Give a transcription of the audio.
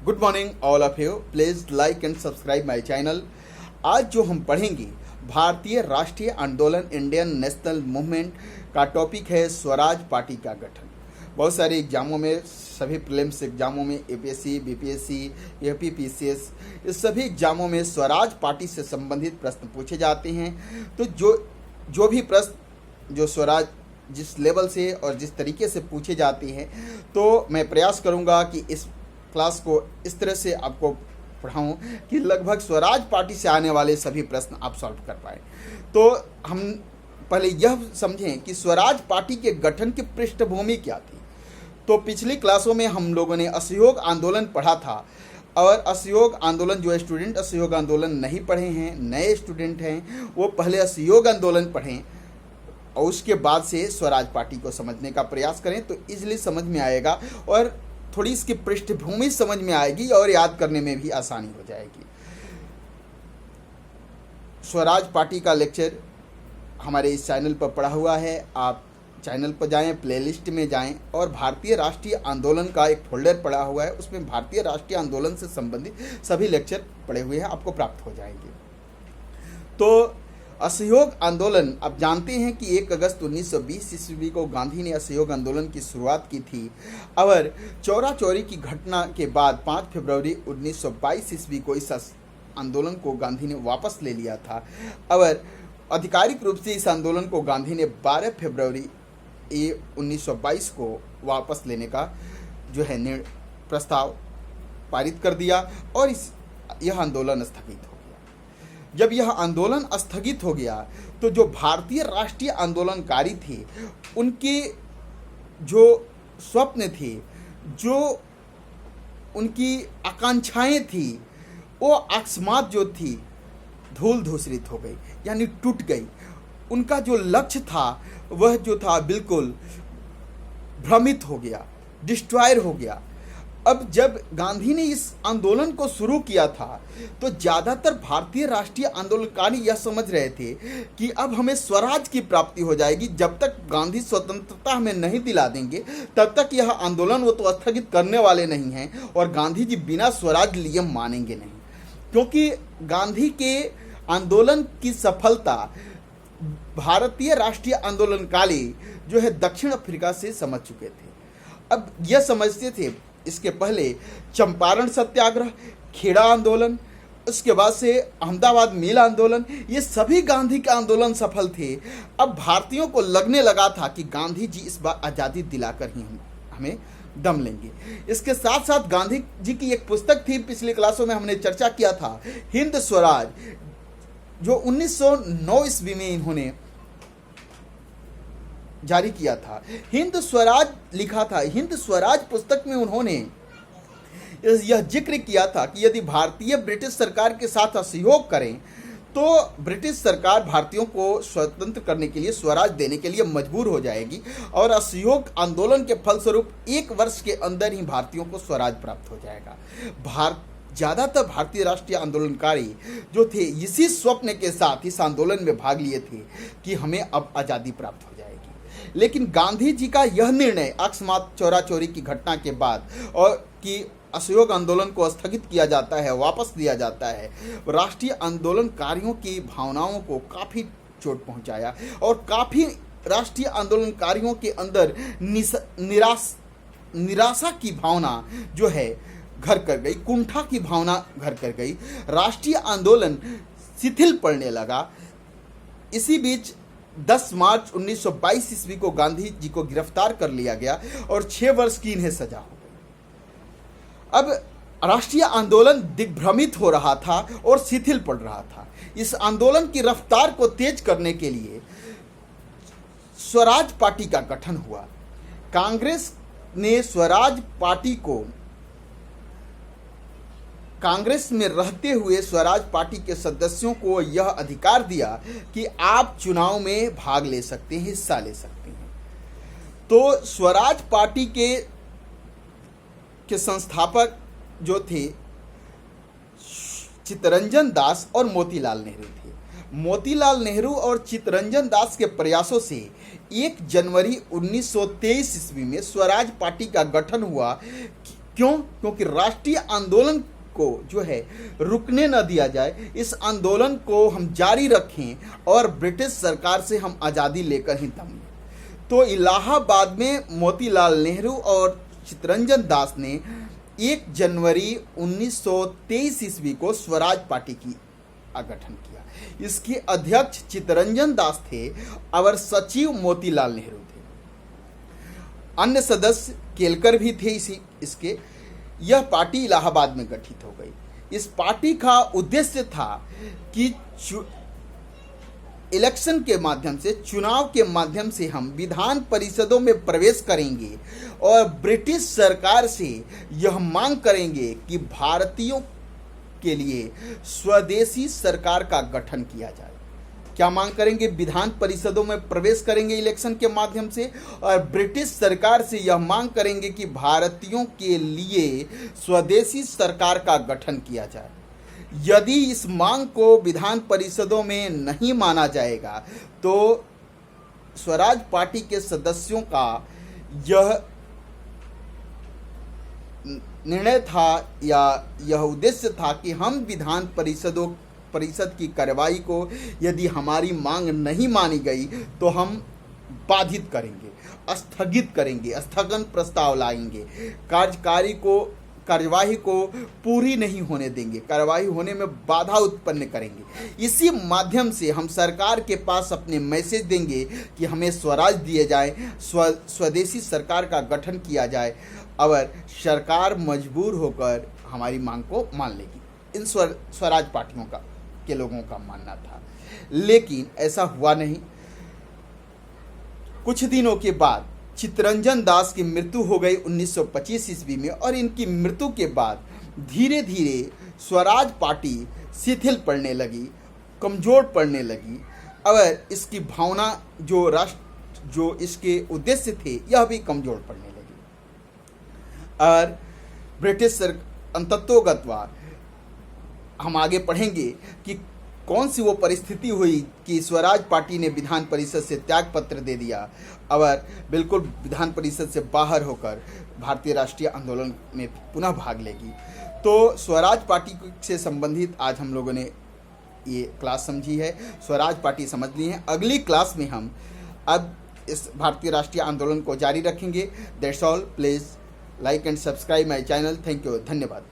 Good morning all of you, please like and subscribe my channel. आज जो हम पढ़ेंगे भारतीय राष्ट्रीय आंदोलन इंडियन नेशनल मूवमेंट का टॉपिक है स्वराज पार्टी का गठन। बहुत सारे एग्जामों में, सभी प्रीलिम्स एग्जामों में, एपीएससी, बीपीएससी, एपीपीसीएस, इस सभी एग्जामों में स्वराज पार्टी से संबंधित प्रश्न पूछे जाते हैं। तो जो भी प्रश्न जो स्वराज जिस लेवल से और जिस तरीके से पूछे जाते हैं, तो मैं प्रयास करूंगा कि इस क्लास को इस तरह से आपको पढ़ाऊं कि लगभग स्वराज पार्टी से आने वाले सभी प्रश्न आप सॉल्व कर पाए। तो हम पहले यह समझें कि स्वराज पार्टी के गठन की पृष्ठभूमि क्या थी। तो पिछली क्लासों में हम लोगों ने असहयोग आंदोलन पढ़ा था, और असहयोग आंदोलन, जो स्टूडेंट असहयोग आंदोलन नहीं पढ़े हैं, नए स्टूडेंट हैं, वो पहले असहयोग आंदोलन पढ़ें और उसके बाद से स्वराज पार्टी को समझने का प्रयास करें, तो इजीली समझ में आएगा और थोड़ी इसकी पृष्ठभूमि समझ में आएगी और याद करने में भी आसानी हो जाएगी। स्वराज पार्टी का लेक्चर हमारे इस चैनल पर पड़ा हुआ है। आप चैनल पर जाएं, प्लेलिस्ट में जाएं और भारतीय राष्ट्रीय आंदोलन का एक फोल्डर पड़ा हुआ है, उसमें भारतीय राष्ट्रीय आंदोलन से संबंधित सभी लेक्चर पड़े हुए हैं, आपको प्राप्त हो जाएंगे। तो असहयोग आंदोलन, आप जानते हैं कि 1 अगस्त 1920 ईस्वी को गांधी ने असहयोग आंदोलन की शुरुआत की थी, और चौरा चौरी की घटना के बाद 5 फरवरी 1922 ईस्वी को इस आंदोलन को गांधी ने वापस ले लिया था, और आधिकारिक रूप से इस आंदोलन को गांधी ने 12 फरवरी 1922 को वापस लेने का जो है प्रस्ताव पारित कर दिया, और यह आंदोलन स्थगित हो गया। जब यह आंदोलन स्थगित हो गया, तो जो भारतीय राष्ट्रीय आंदोलनकारी थे, उनके जो स्वप्न थे, जो उनकी आकांक्षाएं थी, वो अकस्मात जो थी धूल धूसरित हो गई, यानी टूट गई। उनका जो लक्ष्य था वह जो था बिल्कुल भ्रमित हो गया, डिस्ट्रॉयर हो गया। अब जब गांधी ने इस आंदोलन को शुरू किया था, तो ज़्यादातर भारतीय राष्ट्रीय आंदोलनकारी यह समझ रहे थे कि अब हमें स्वराज की प्राप्ति हो जाएगी। जब तक गांधी स्वतंत्रता हमें नहीं दिला देंगे, तब तक यह आंदोलन वो तो स्थगित करने वाले नहीं हैं, और गांधी जी बिना स्वराज लिए मानेंगे नहीं, क्योंकि गांधी के आंदोलन की सफलता भारतीय राष्ट्रीय आंदोलनकारी जो है दक्षिण अफ्रीका से समझ चुके थे। अब यह समझते थे, इसके पहले चंपारण सत्याग्रह, खेड़ा आंदोलन, उसके बाद से अहमदाबाद मिल आंदोलन, ये सभी गांधी के आंदोलन सफल थे। अब भारतीयों को लगने लगा था कि गांधी जी इस बार आज़ादी दिलाकर ही हमें दम लेंगे। इसके साथ साथ गांधी जी की एक पुस्तक थी, पिछली क्लासों में हमने चर्चा किया था, हिंद स्वराज, जो 1909 ईस्वी में इन्होंने जारी किया था। हिंद स्वराज लिखा था। हिंद स्वराज पुस्तक में उन्होंने यह जिक्र किया था कि यदि भारतीय ब्रिटिश सरकार के साथ असहयोग करें, तो ब्रिटिश सरकार भारतीयों को स्वतंत्र करने के लिए, स्वराज देने के लिए मजबूर हो जाएगी, और असहयोग आंदोलन के फलस्वरूप 1 वर्ष के अंदर ही भारतीयों को स्वराज प्राप्त हो जाएगा। ज़्यादातर भारतीय राष्ट्रीय आंदोलनकारी जो थे, इसी स्वप्न के साथ इस आंदोलन में भाग लिए थे कि हमें अब आज़ादी प्राप्त हो जाएगी। लेकिन गांधी जी का यह निर्णय अकस्मात चौरा चौरी की घटना के बाद, और कि असहयोग आंदोलन को स्थगित किया जाता है, वापस लिया जाता है, राष्ट्रीय आंदोलनकारियों की भावनाओं को काफ़ी चोट पहुंचाया, और काफ़ी राष्ट्रीय आंदोलनकारियों के अंदर निराशा की भावना जो है घर कर गई, कुंठा की भावना घर कर गई। राष्ट्रीय आंदोलन शिथिल पड़ने लगा। इसी बीच 10 मार्च 1922 ईस्वी को गांधी जी को गिरफ्तार कर लिया गया, और 6 वर्ष की इन्हें सजा हो गई। अब राष्ट्रीय आंदोलन दिग्भ्रमित हो रहा था और शिथिल पड़ रहा था। इस आंदोलन की रफ्तार को तेज करने के लिए स्वराज पार्टी का गठन हुआ। कांग्रेस ने स्वराज पार्टी को, कांग्रेस में रहते हुए स्वराज पार्टी के सदस्यों को यह अधिकार दिया कि आप चुनाव में भाग ले सकते हैं, हिस्सा ले सकते हैं। तो स्वराज पार्टी के संस्थापक जो थे चित्तरंजन दास और मोतीलाल नेहरू थे। मोतीलाल नेहरू और चित्तरंजन दास के प्रयासों से 1 जनवरी 1923 ईस्वी में स्वराज पार्टी का गठन हुआ, क्यों? क्योंकि राष्ट्रीय आंदोलन को जो है रुकने न दिया जाए, इस आंदोलन को हम जारी रखें और ब्रिटिश सरकार से हम आज़ादी लेकर ही दम लें। तो इलाहाबाद में मोतीलाल नेहरू और चित्तरंजन दास ने 1 जनवरी 1923 ईस्वी को स्वराज पार्टी की गठन किया। इसके अध्यक्ष चित्तरंजन दास थे और सचिव मोतीलाल नेहरू थे। अन्य सदस्य केलकर भी थे इसके। यह पार्टी इलाहाबाद में गठित हो गई। इस पार्टी का उद्देश्य था कि इलेक्शन के माध्यम से, चुनाव के माध्यम से हम विधान परिषदों में प्रवेश करेंगे और ब्रिटिश सरकार से यह मांग करेंगे कि भारतीयों के लिए स्वदेशी सरकार का गठन किया जाए। क्या मांग करेंगे? विधान परिषदों में प्रवेश करेंगे इलेक्शन के माध्यम से और ब्रिटिश सरकार से यह मांग करेंगे कि भारतीयों के लिए स्वदेशी सरकार का गठन किया जाए। यदि इस मांग को विधान परिषदों में नहीं माना जाएगा तो स्वराज पार्टी के सदस्यों का यह निर्णय था या यह उद्देश्य था कि हम विधान परिषद की कार्रवाई को यदि हमारी मांग नहीं मानी गई तो हम बाधित करेंगे, स्थगित करेंगे, स्थगन प्रस्ताव लाएंगे, कार्यवाही को पूरी नहीं होने देंगे, कार्यवाही होने में बाधा उत्पन्न करेंगे। इसी माध्यम से हम सरकार के पास अपने मैसेज देंगे कि हमें स्वराज दिए जाए, स्वदेशी सरकार का गठन किया जाए और सरकार मजबूर होकर हमारी मांग को मान लेगी। इन स्वराज पार्टियों के लोगों का मानना था, लेकिन ऐसा हुआ नहीं। कुछ दिनों के बाद चित्तरंजन दास की मृत्यु हो गई 1925 ईस्वी में और इनकी मृत्यु के बाद धीरे धीरे स्वराज पार्टी शिथिल पड़ने लगी, कमज़ोर पड़ने लगी और इसकी भावना जो इसके उद्देश्य थे यह भी कमज़ोर पड़ने लगी। और ब्रिटिश अंततोगत्वा हम आगे पढ़ेंगे कि कौन सी वो परिस्थिति हुई कि स्वराज पार्टी ने विधान परिषद से त्याग पत्र दे दिया और बिल्कुल विधान परिषद से बाहर होकर भारतीय राष्ट्रीय आंदोलन में पुनः भाग लेगी। तो स्वराज पार्टी से संबंधित आज हम लोगों ने ये क्लास समझी है, स्वराज पार्टी समझ ली है। अगली क्लास में हम अब इस भारतीय राष्ट्रीय आंदोलन को जारी रखेंगे। That's all. Please like and subscribe my channel. Thank you. धन्यवाद।